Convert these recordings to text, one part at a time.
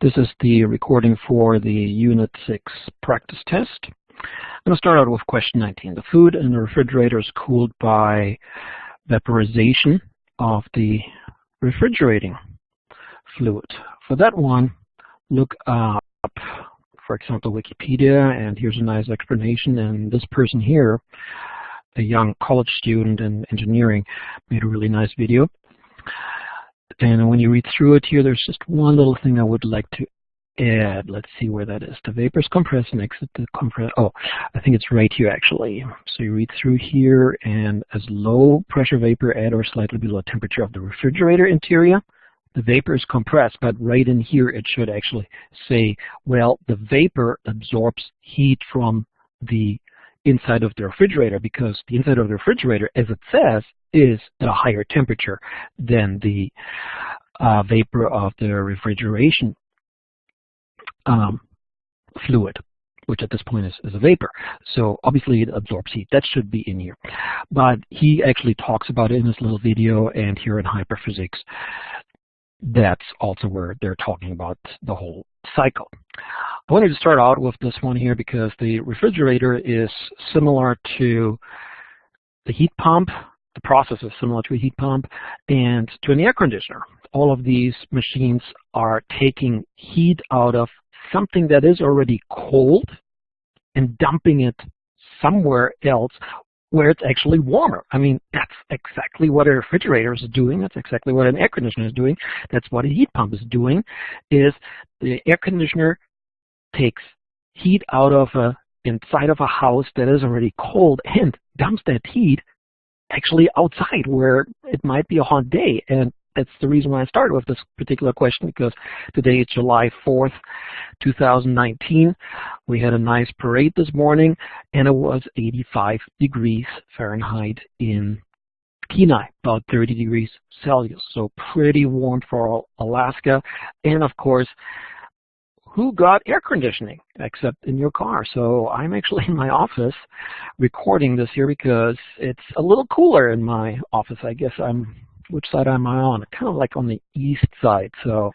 This is the recording for the Unit 6 practice test. I'm going to start out with question 19. The food in the refrigerator is cooled by vaporization of the refrigerating fluid. For that one, look up, for example, Wikipedia, and here's a nice explanation. And this person here, a young college student in engineering, made a really nice video. And when you read through it here, there's just one little thing I would like to add. Let's see where that is. The vapors compress and exit the compress. Oh, I think it's right here actually. So you read through here, and as low pressure vapor at or slightly below temperature of the refrigerator interior, the vapor is compressed. But right in here, it should actually say, well, the vapor absorbs heat from the inside of the refrigerator, because the inside of the refrigerator, as it says, is at a higher temperature than the vapor of the refrigeration fluid, which at this point is a vapor. So obviously it absorbs heat. That should be in here. But he actually talks about it in his little video, and here in hyperphysics, that's also where they're talking about the whole cycle. I wanted to start out with this one here because the refrigerator is similar to the heat pump. The process is similar to a heat pump and to an air conditioner. All of these machines are taking heat out of something that is already cold and dumping it somewhere else where it's actually warmer. I mean, that's exactly what a refrigerator is doing. That's exactly what an air conditioner is doing. That's what a heat pump is doing, is the air conditioner takes heat out of inside of a house that is already cold and dumps that heat actually outside where it might be a hot day. And that's the reason why I started with this particular question, because today is July 4th, 2019. We had a nice parade this morning, and it was 85 degrees Fahrenheit in Kenai, about 30 degrees Celsius. So pretty warm for Alaska. And of course, who got air conditioning except in your car? So I'm actually in my office recording this here because it's a little cooler in my office. I guess which side am I on? Kind of like on the east side. So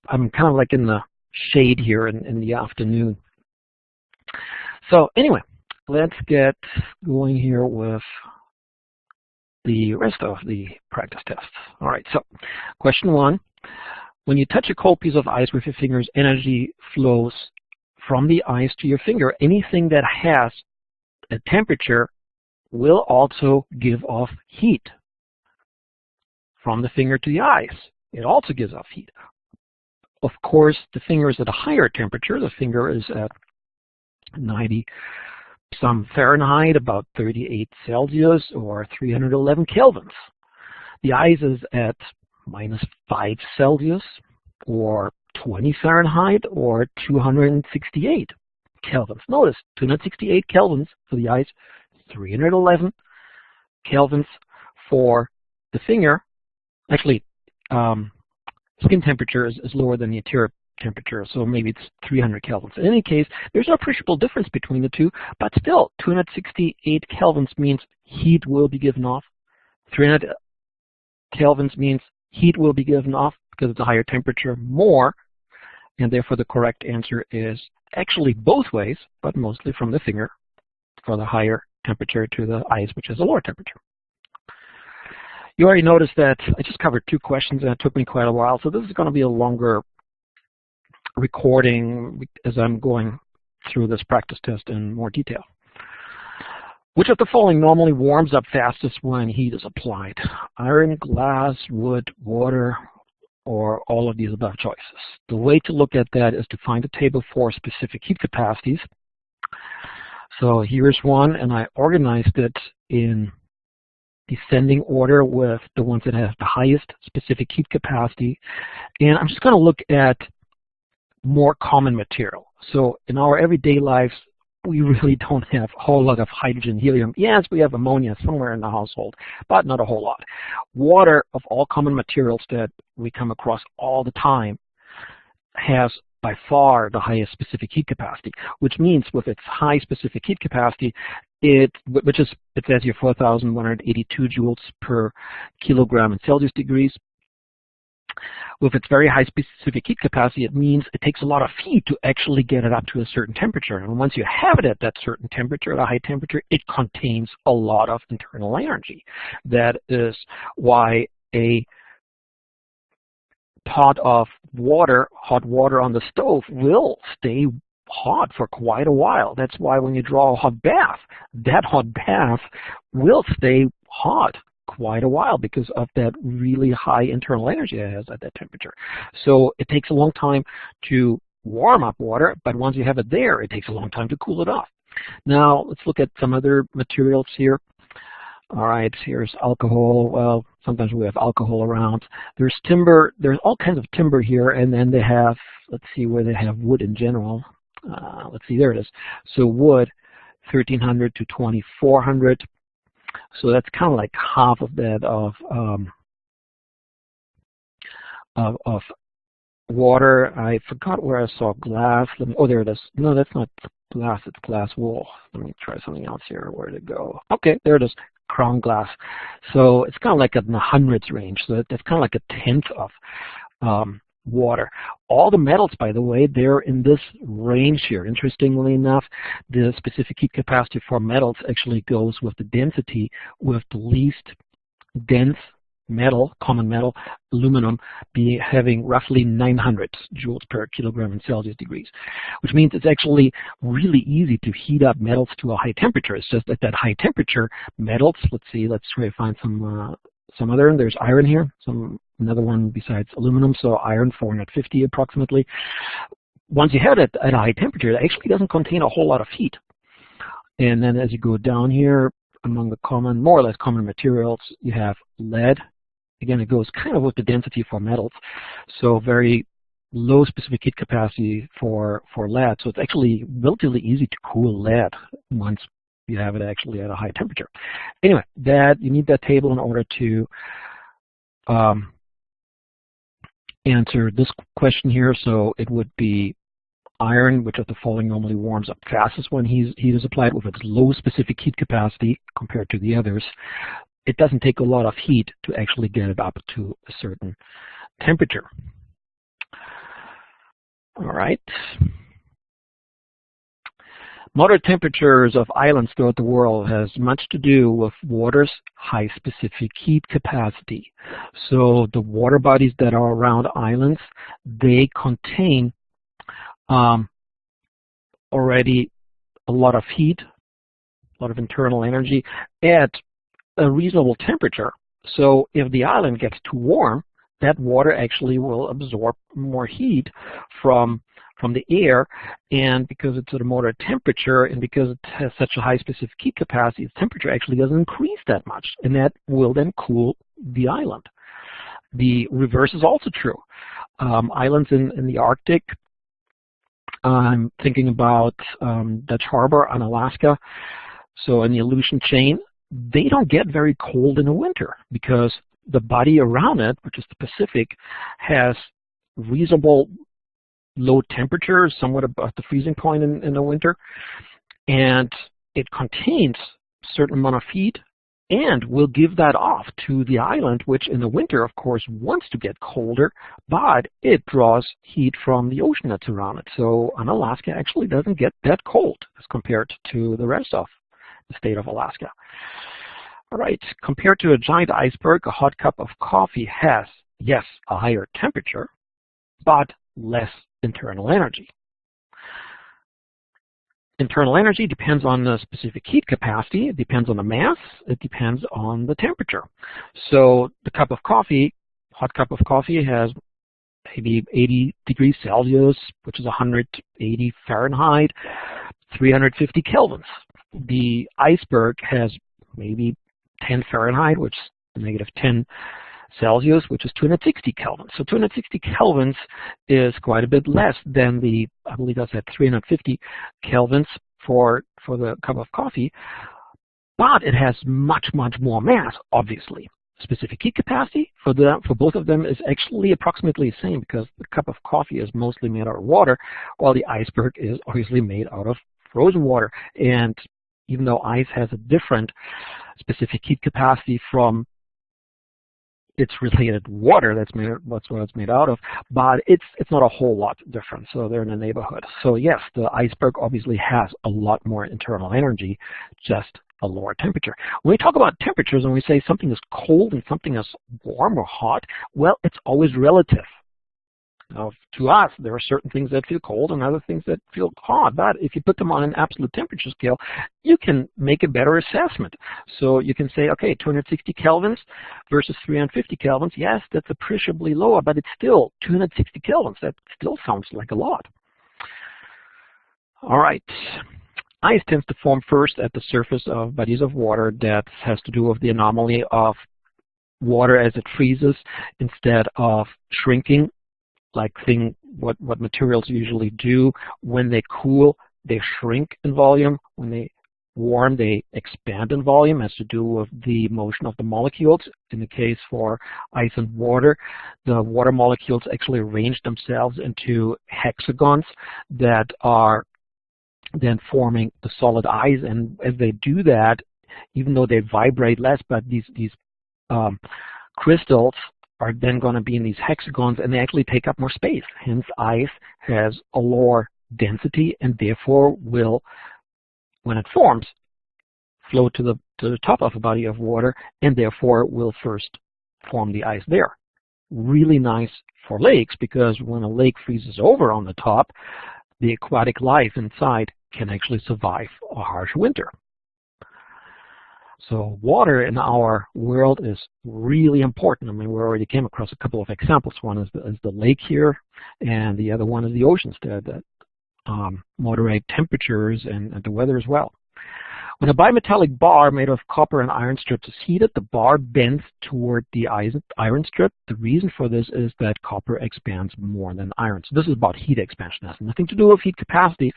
I'm kind of like in the shade here in the afternoon. So anyway, let's get going here with the rest of the practice tests. All right, so question 1. When you touch a cold piece of ice with your fingers, energy flows from the ice to your finger. Anything that has a temperature will also give off heat from the finger to the ice. It also gives off heat. Of course, the finger is at a higher temperature. The finger is at 90 some Fahrenheit, about 38 Celsius, or 311 kelvins. The ice is at -5 Celsius, or 20 Fahrenheit, or 268 kelvins. Notice, 268 kelvins for the ice, 311 kelvins for the finger. Actually, skin temperature is lower than the interior temperature, so maybe it's 300 kelvins. In any case, there's no appreciable difference between the two, but still, 268 kelvins means heat will be given off. 300 kelvins means heat will be given off because it's a higher temperature more, and therefore the correct answer is actually both ways, but mostly from the finger for the higher temperature to the ice, which is a lower temperature. You already noticed that I just covered 2 questions, and it took me quite a while, so this is going to be a longer recording as I'm going through this practice test in more detail. Which of the following normally warms up fastest when heat is applied? Iron, glass, wood, water, or all of these above choices? The way to look at that is to find a table for specific heat capacities. So here's one, and I organized it in descending order with the ones that have the highest specific heat capacity. And I'm just going to look at more common material. So in our everyday lives, we really don't have a whole lot of hydrogen, helium. Yes, we have ammonia somewhere in the household, but not a whole lot. Water, of all common materials that we come across all the time, has by far the highest specific heat capacity, which means with its high specific heat capacity, it says here 4,182 joules per kilogram in Celsius degrees. with its very high specific heat capacity, it means it takes a lot of heat to actually get it up to a certain temperature. And once you have it at that certain temperature, at a high temperature, it contains a lot of internal energy. That is why a pot of water, hot water on the stove, will stay hot for quite a while. That's why when you draw a hot bath, that hot bath will stay hot quite a while because of that really high internal energy it has at that temperature. So it takes a long time to warm up water, but once you have it there, it takes a long time to cool it off. Now let's look at some other materials here. All right, here's alcohol. Well, sometimes we have alcohol around. There's timber. There's all kinds of timber here, and then they have, let's see where they have wood in general. Let's see, there it is. So wood, 1300 to 2400. So that's kind of like half of that of water. I forgot where I saw glass. Oh, there it is. No, that's not glass. It's glass wool. Let me try something else here. Where did it go? Okay, there it is. Crown glass. So it's kind of like in the hundreds range. So that's kind of like a tenth of water. All the metals, by the way, they're in this range here. Interestingly enough, the specific heat capacity for metals actually goes with the density, with the least dense metal, common metal, aluminum, having roughly 900 joules per kilogram in Celsius degrees, which means it's actually really easy to heat up metals to a high temperature. It's just at that high temperature, metals, let's try to find some other. There's iron here, another one besides aluminum, so iron 450 approximately. Once you have it at a high temperature, it actually doesn't contain a whole lot of heat. And then as you go down here, among the more or less common materials, you have lead. Again, it goes kind of with the density for metals, so very low specific heat capacity for lead. So it's actually relatively easy to cool lead once you have it actually at a high temperature. Anyway, you need that table in order to answer this question here. So it would be iron, which of the following normally warms up fastest when heat is applied, with its low specific heat capacity compared to the others. It doesn't take a lot of heat to actually get it up to a certain temperature. All right. Moderate temperatures of islands throughout the world has much to do with water's high specific heat capacity. So the water bodies that are around islands, they contain already a lot of heat, a lot of internal energy at a reasonable temperature. So if the island gets too warm, that water actually will absorb more heat from the air, and because it's at a moderate temperature and because it has such a high specific heat capacity, its temperature actually doesn't increase that much, and that will then cool the island. The reverse is also true. Islands in the Arctic, I'm thinking about Dutch Harbor on Alaska, so in the Aleutian chain, they don't get very cold in the winter because the body around it, which is the Pacific, has reasonable low temperatures, somewhat above the freezing point in the winter, and it contains a certain amount of heat and will give that off to the island, which in the winter, of course, wants to get colder, but it draws heat from the ocean that's around it. So on Alaska actually doesn't get that cold as compared to the rest of the state of Alaska. All right, compared to a giant iceberg, a hot cup of coffee has, yes, a higher temperature, but less internal energy. Internal energy depends on the specific heat capacity, it depends on the mass, it depends on the temperature. So the cup of coffee, hot cup of coffee, has maybe 80 degrees Celsius, which is 180 Fahrenheit, 350 kelvins. The iceberg has maybe 10 Fahrenheit, which is negative 10 Celsius, which is 260 kelvins. So 260 kelvins is quite a bit less than the, I believe that's at 350 kelvins for the cup of coffee, but it has much, much more mass, obviously. Specific heat capacity for both of them is actually approximately the same because the cup of coffee is mostly made out of water, while the iceberg is obviously made out of frozen water. And even though ice has a different specific heat capacity from it's related water, that's what it's made out of, but it's not a whole lot different. So they're in the neighborhood. So yes, the iceberg obviously has a lot more internal energy, just a lower temperature. When we talk about temperatures and we say something is cold and something is warm or hot, well, it's always relative. Now, to us, there are certain things that feel cold and other things that feel hot, but if you put them on an absolute temperature scale, you can make a better assessment. So you can say, okay, 260 kelvins versus 350 kelvins, yes, that's appreciably lower, but it's still 260 kelvins. That still sounds like a lot. All right. Ice tends to form first at the surface of bodies of water. That has to do with the anomaly of water as it freezes instead of shrinking. Like what materials usually do. When they cool, they shrink in volume. When they warm, they expand in volume. It has to do with the motion of the molecules. In the case for ice and water, the water molecules actually arrange themselves into hexagons that are then forming the solid ice. And as they do that, even though they vibrate less, but these crystals are then going to be in these hexagons, and they actually take up more space. Hence, ice has a lower density and therefore will, when it forms, float to the top of a body of water, and therefore will first form the ice there. Really nice for lakes, because when a lake freezes over on the top, the aquatic life inside can actually survive a harsh winter. So water in our world is really important. I mean, we already came across a couple of examples. One is the lake here, and the other one is the oceans that moderate temperatures and the weather as well. When a bimetallic bar made of copper and iron strips is heated, the bar bends toward the iron strip. The reason for this is that copper expands more than iron. So this is about heat expansion. It has nothing to do with heat capacity.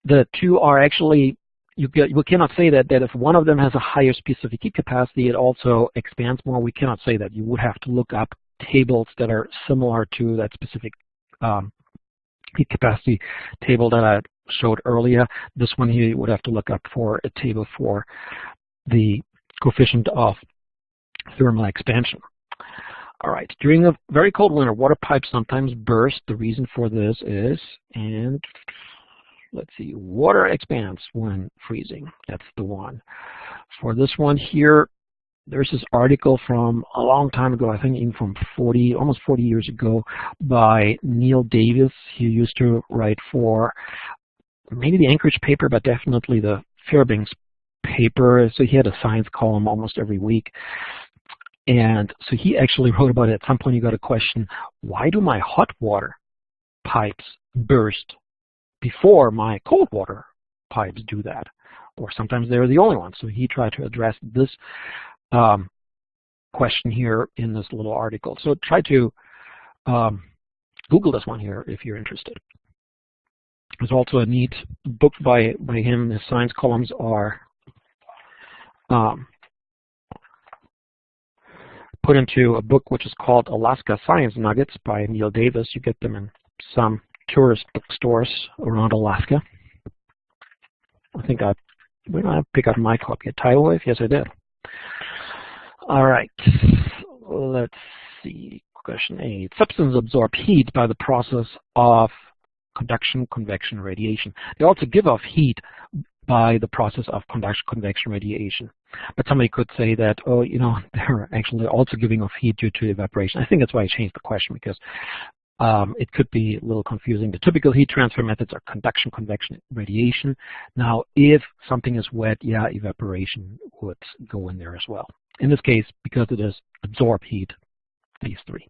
The two are actually, we cannot say that if one of them has a higher specific heat capacity, it also expands more. We cannot say that. You would have to look up tables that are similar to that specific heat capacity table that I showed earlier. This one here you would have to look up for a table for the coefficient of thermal expansion. All right, during a very cold winter, water pipes sometimes burst. The reason for this is, and let's see, water expands when freezing. That's the one. For this one here, there's this article from a long time ago, I think even from almost 40 years ago, by Neil Davis. He used to write for maybe the Anchorage paper, but definitely the Fairbanks paper. So he had a science column almost every week. And so he actually wrote about it. At some point he got a question, why do my hot water pipes burst before my cold water pipes do that? Or sometimes they're the only ones. So he tried to address this question here in this little article. So try to Google this one here if you're interested. There's also a neat book by him. His science columns are put into a book which is called Alaska Science Nuggets by Neil Davis. You get them in some tourist bookstores around Alaska. I think when I pick up my copy, a tidal wave? Yes, I did. All right, let's see. Question 8. Substances absorb heat by the process of conduction, convection, radiation. They also give off heat by the process of conduction, convection, radiation. But somebody could say that, oh, you know, they're actually also giving off heat due to evaporation. I think that's why I changed the question, because it could be a little confusing. The typical heat transfer methods are conduction, convection, radiation. Now, if something is wet, yeah, evaporation would go in there as well. In this case, because it is absorb heat, these three.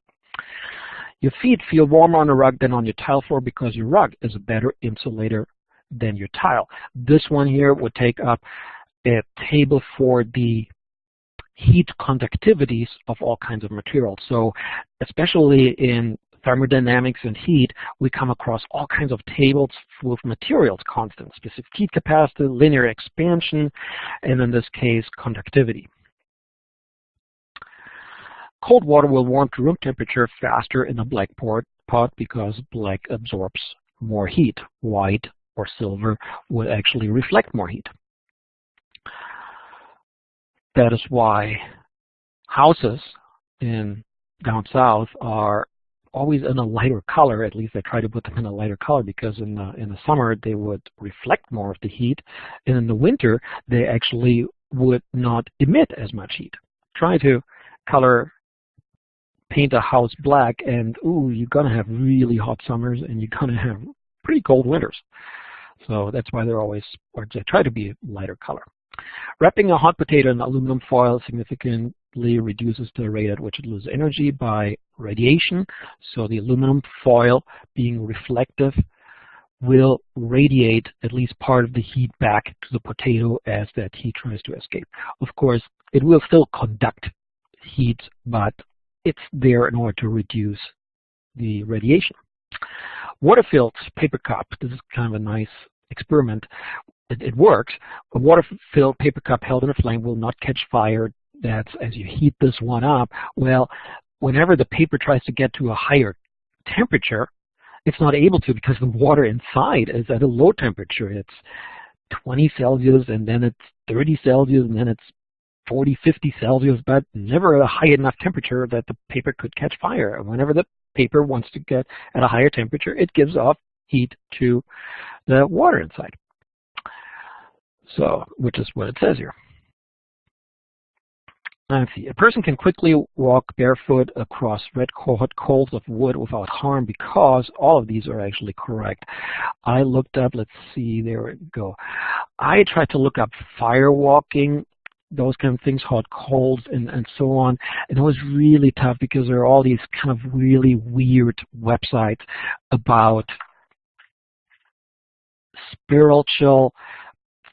Your feet feel warmer on a rug than on your tile floor because your rug is a better insulator than your tile. This one here would take up a table for the heat conductivities of all kinds of materials. So especially in thermodynamics and heat, we come across all kinds of tables with materials constant, specific heat capacity, linear expansion, and in this case, conductivity. Cold water will warm to room temperature faster in a black pot because black absorbs more heat. White or silver would actually reflect more heat. That is why houses in down south are always in a lighter color. At least I try to put them in a lighter color, because in the summer they would reflect more of the heat, and in the winter they actually would not emit as much heat. Try to paint a house black, and ooh, you're gonna have really hot summers and you're gonna have pretty cold winters. So that's why they're always, or they try to be, lighter color. Wrapping a hot potato in aluminum foil significantly reduces the rate at which it loses energy by radiation. So the aluminum foil, being reflective, will radiate at least part of the heat back to the potato as that heat tries to escape. Of course, it will still conduct heat, but it's there in order to reduce the radiation. Water-filled paper cup. This is kind of a nice experiment. It works. A water-filled paper cup held in a flame will not catch fire. That's as you heat this one up. Well, whenever the paper tries to get to a higher temperature, it's not able to, because the water inside is at a low temperature. It's 20 Celsius, and then it's 30 Celsius, and then it's 40, 50 Celsius, but never at a high enough temperature that the paper could catch fire. And whenever the paper wants to get at a higher temperature, it gives off heat to the water inside. So, which is what it says here. Let's see. A person can quickly walk barefoot across red hot coals of wood without harm, because all of these are actually correct. I looked up, let's see, there we go. I tried to look up fire walking, those kind of things, hot coals and so on, and it was really tough, because there are all these kind of really weird websites about spiritual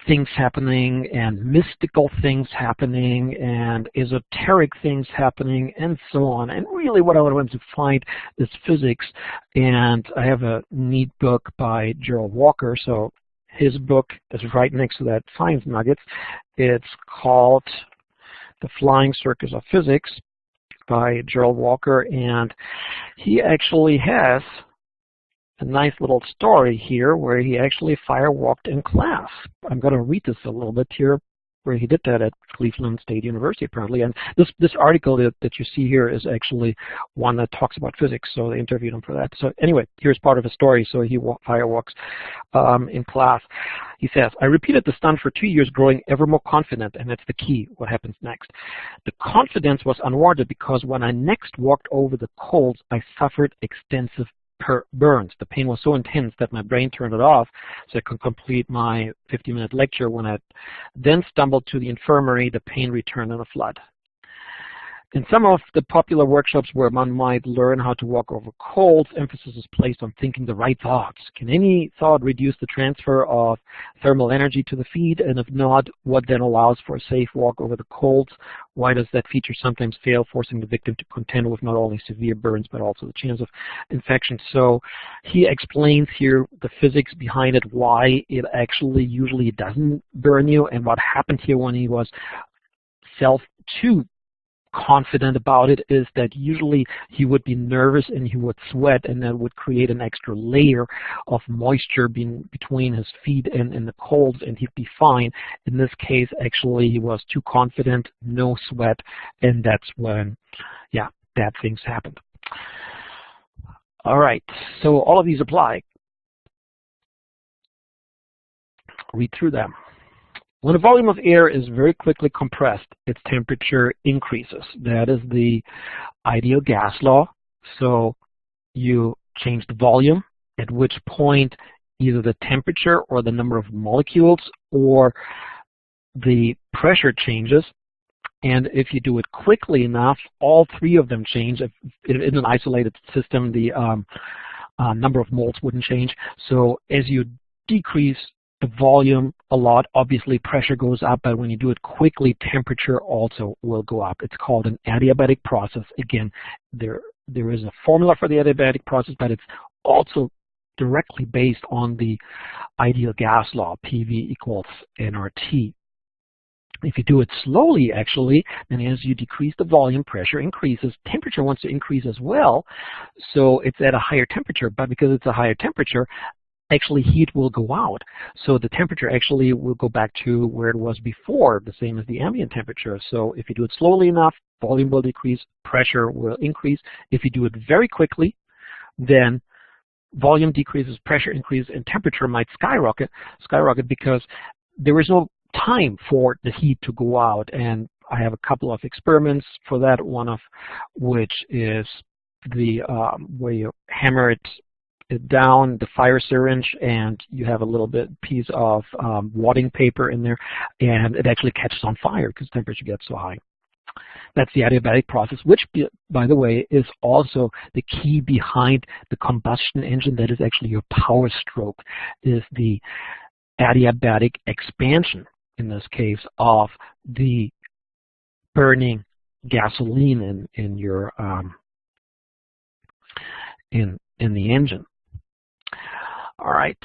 things happening and mystical things happening and esoteric things happening and so on. And really what I wanted to find is physics, and I have a neat book by Gerald Walker. So his book is right next to that Science Nuggets. It's called The Flying Circus of Physics by Gerald Walker, and he actually has a nice little story here where he actually firewalked in class. I'm going to read this a little bit here, where he did that at Cleveland State University, apparently. And this article that you see here is actually one that talks about physics, so they interviewed him for that. So anyway, here's part of his story. So he firewalks in class. He says, I repeated the stunt for 2 years, growing ever more confident, and that's the key, what happens next. The confidence was unwarranted, because when I next walked over the coals, I suffered extensive burns. The pain was so intense that my brain turned it off so I could complete my 50-minute lecture. When I then stumbled to the infirmary, the pain returned in a flood. In some of the popular workshops where one might learn how to walk over coals, emphasis is placed on thinking the right thoughts. Can any thought reduce the transfer of thermal energy to the feet? And if not, what then allows for a safe walk over the coals? Why does that feature sometimes fail, forcing the victim to contend with not only severe burns, but also the chance of infection? So he explains here the physics behind it, why it actually usually doesn't burn you, and what happened here when he was too confident about it is that usually he would be nervous and he would sweat, and that would create an extra layer of moisture between his feet and the coals, and he'd be fine. In this case, actually, he was too confident, no sweat, and that's when, yeah, bad things happened. All right, so all of these apply. Read through them. When a volume of air is very quickly compressed, its temperature increases. That is the ideal gas law. So you change the volume, at which point either the temperature or the number of molecules or the pressure changes. And if you do it quickly enough, all three of them change. If in an isolated system, the number of moles wouldn't change. So as you decrease the volume a lot, obviously pressure goes up, but when you do it quickly, temperature also will go up. It's called an adiabatic process. Again, there is a formula for the adiabatic process, but it's also directly based on the ideal gas law, PV equals nRT. If you do it slowly, actually, then as you decrease the volume, pressure increases, temperature wants to increase as well, so it's at a higher temperature, but because it's a higher temperature, actually heat will go out. So the temperature actually will go back to where it was before, the same as the ambient temperature. So if you do it slowly enough, volume will decrease, pressure will increase. If you do it very quickly, then volume decreases, pressure increases, and temperature might skyrocket because there is no time for the heat to go out. And I have a couple of experiments for that, one of which is the where you hammer it down the fire syringe and you have a little bit piece of wadding paper in there, and it actually catches on fire because temperature gets so high. That's the adiabatic process, which, by the way, is also the key behind the combustion engine. That is actually your power stroke, is the adiabatic expansion, in this case, of the burning gasoline in your in the engine. All right,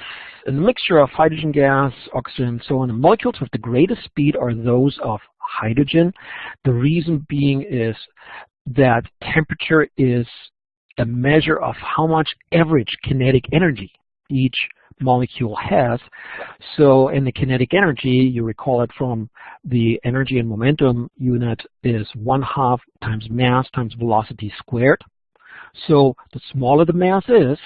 in the mixture of hydrogen gas, oxygen, and so on, the molecules with the greatest speed are those of hydrogen. The reason being is that temperature is a measure of how much average kinetic energy each molecule has. So in the kinetic energy, you recall it from the energy and momentum unit, is 1/2 times mass times velocity squared. So the smaller the mass is,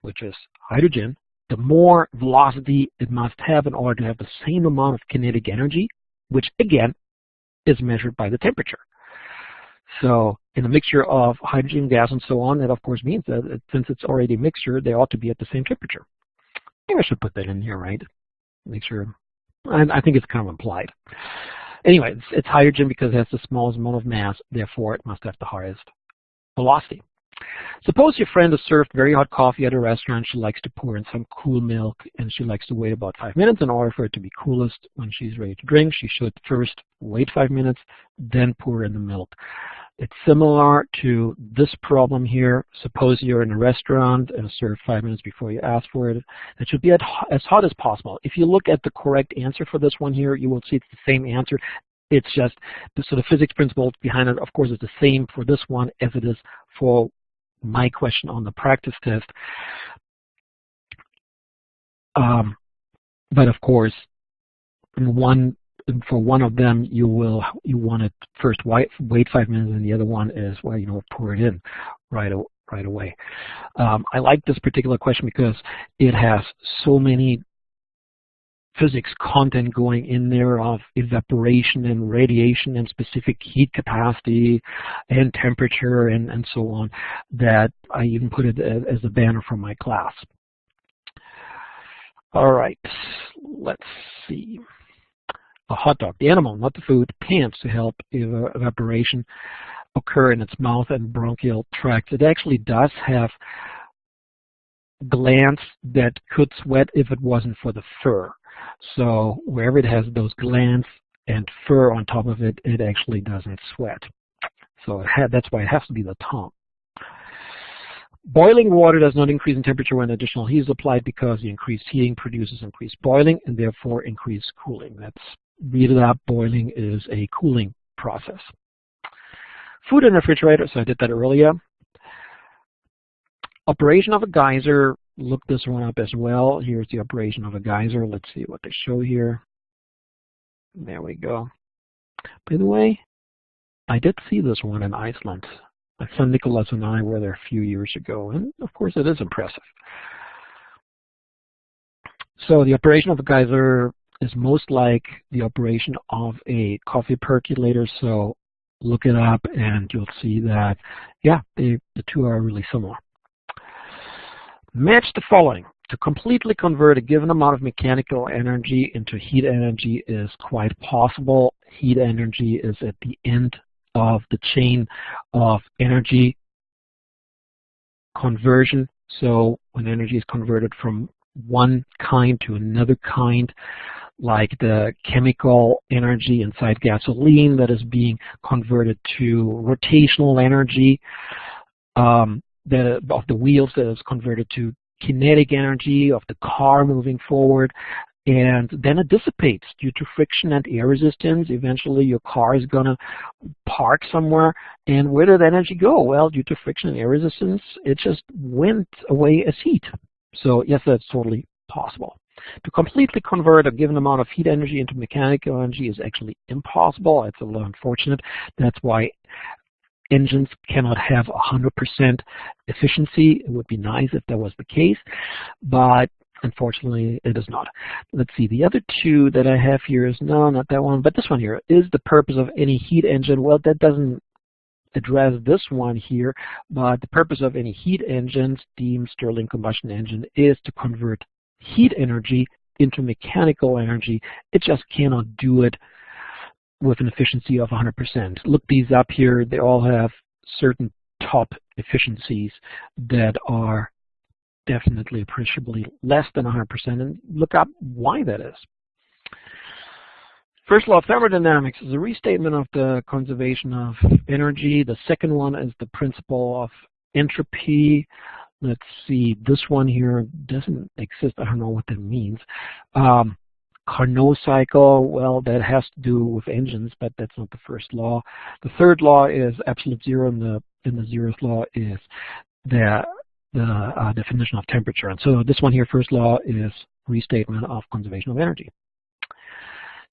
which is hydrogen, the more velocity it must have in order to have the same amount of kinetic energy, which again is measured by the temperature. So in a mixture of hydrogen, gas, and so on, that of course means that since it's already a mixture, they ought to be at the same temperature. Maybe I should put that in here, right? Make sure. I think it's kind of implied. Anyway, it's hydrogen because it has the smallest amount of mass, therefore it must have the highest velocity. Suppose your friend has served very hot coffee at a restaurant. She likes to pour in some cool milk, and she likes to wait about 5 minutes in order for it to be coolest. When she's ready to drink, she should first wait 5 minutes, then pour in the milk. It's similar to this problem here. Suppose you're in a restaurant and served 5 minutes before you ask for it. It should be as hot as possible. If you look at the correct answer for this one here, you will see it's the same answer. It's just, so the physics principle behind it, of course, is the same for this one as it is for my question on the practice test. But of course, for one of them, you want to first wait 5 minutes, and the other one is, well, pour it in right away. I like this particular question because it has so many physics content going in there of evaporation and radiation and specific heat capacity and temperature and so on, that I even put it as a banner from my class. All right, let's see. A hot dog, the animal, not the food, pants to help evaporation occur in its mouth and bronchial tract. It actually does have glands that could sweat if it wasn't for the fur. So wherever it has those glands and fur on top of it, it actually doesn't sweat. So that's why it has to be the tongue. Boiling water does not increase in temperature when additional heat is applied because the increased heating produces increased boiling and therefore increased cooling. Read it up. Boiling is a cooling process. Food in a refrigerator, so I did that earlier. Operation of a geyser, look this one up as well. Here's the operation of a geyser. Let's see what they show here. There we go. By the way, I did see this one in Iceland. My son Nicholas and I were there a few years ago, and of course it is impressive. So the operation of a geyser is most like the operation of a coffee percolator, so look it up and you'll see that, yeah, the two are really similar. Match the following. To completely convert a given amount of mechanical energy into heat energy is quite possible. Heat energy is at the end of the chain of energy conversion. So when energy is converted from one kind to another kind, like the chemical energy inside gasoline that is being converted to rotational energy, of the wheels that is converted to kinetic energy of the car moving forward, and then it dissipates due to friction and air resistance. Eventually your car is going to park somewhere, and where did energy go? Well, due to friction and air resistance, it just went away as heat. So yes, that's totally possible. To completely convert a given amount of heat energy into mechanical energy is actually impossible. It's a little unfortunate. That's why engines cannot have 100% efficiency. It would be nice if that was the case, but unfortunately it is not. Let's see, the other two that I have here is, no, not that one, but this one here. Is the purpose of any heat engine? Well, that doesn't address this one here, but the purpose of any heat engine, steam, Stirling combustion engine, is to convert heat energy into mechanical energy. It just cannot do it with an efficiency of 100%. Look these up here. They all have certain top efficiencies that are definitely appreciably less than 100%, and look up why that is. First law of thermodynamics is a restatement of the conservation of energy. The second one is the principle of entropy. Let's see, this one here doesn't exist. I don't know what that means. Carnot cycle, well, that has to do with engines, but that's not the first law. The third law is absolute zero, and the 0th law is the definition of temperature. And so this one here, first law, is restatement of conservation of energy.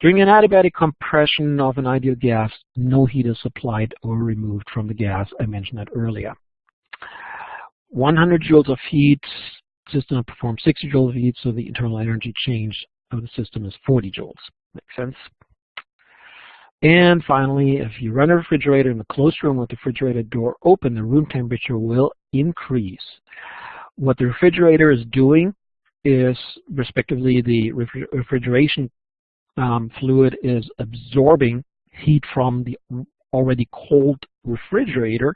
During an adiabatic compression of an ideal gas, no heat is supplied or removed from the gas. I mentioned that earlier. 100 joules of heat, system performs 60 joules of heat, so the internal energy change of the system is 40 joules. Makes sense? And finally, if you run a refrigerator in a closed room with the refrigerator door open, the room temperature will increase. What the refrigerator is doing is, respectively, the refrigeration fluid is absorbing heat from the already cold refrigerator,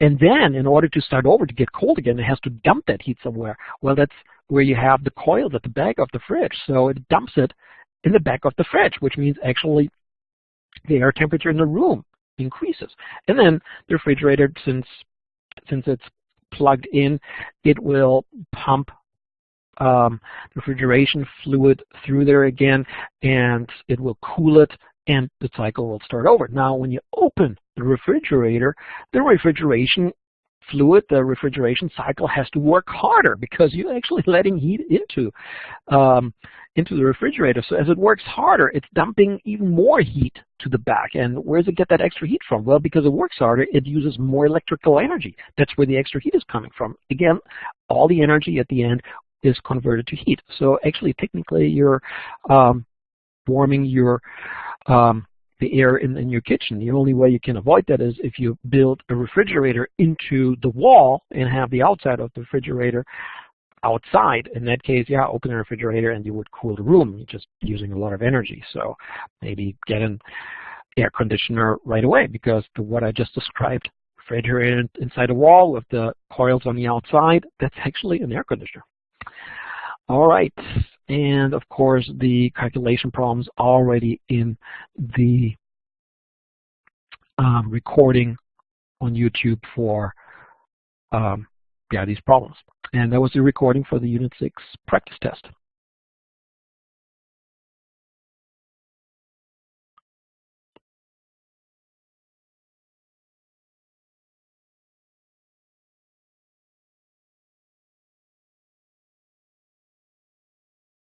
and then in order to start over to get cold again, it has to dump that heat somewhere. Well, that's where you have the coils at the back of the fridge. So it dumps it in the back of the fridge, which means actually the air temperature in the room increases. And then the refrigerator, since it's plugged in, it will pump refrigeration fluid through there again, and it will cool it, and the cycle will start over. Now, when you open the refrigerator, the refrigeration fluid, the refrigeration cycle has to work harder because you're actually letting heat into the refrigerator. So as it works harder, it's dumping even more heat to the back. And where does it get that extra heat from? Well, because it works harder, it uses more electrical energy. That's where the extra heat is coming from. Again, all the energy at the end is converted to heat. So actually, technically, you're warming your the air in your kitchen. The only way you can avoid that is if you build a refrigerator into the wall and have the outside of the refrigerator outside. In that case, yeah, open the refrigerator and you would cool the room. You're just using a lot of energy. So maybe get an air conditioner right away, because what I just described, refrigerator inside a wall with the coils on the outside, that's actually an air conditioner. All right, and of course the calculation problems already in the recording on YouTube for these problems. And that was the recording for the Unit 6 practice test.